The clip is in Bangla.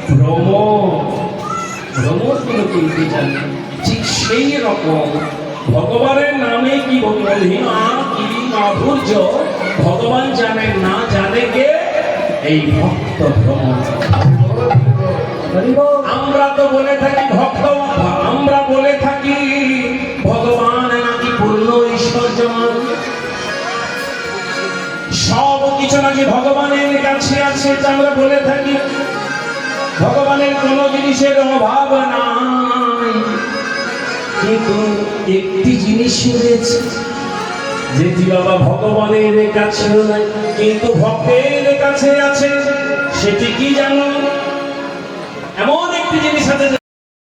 ভ্রম ভ্রমর কোনো কিন্তু জানি ঠিক সেই রকম ভগবানের নামে কি মহিমা কি মাধুর্য ভগবান জানেন না, জানে কে? এই ভক্ত ভ্রমর। আমরা তো বলে থাকি ভক্ত, আমরা বলে থাকি ভগবান নাকি পূর্ণ ঐশ্বর্যমান, সব কিছু নাকি ভগবানের কাছে আছে, আমরা বলে থাকি ভগবানের কোনো জিনিসের অভাব নাই। কিন্তু একটি জিনিস রয়েছে যেটি বাবা ভগবানের কাছেও নাই কিন্তু ভক্তের কাছে আছে। সেটি কি জানো? এমন একটি জিনিস আছে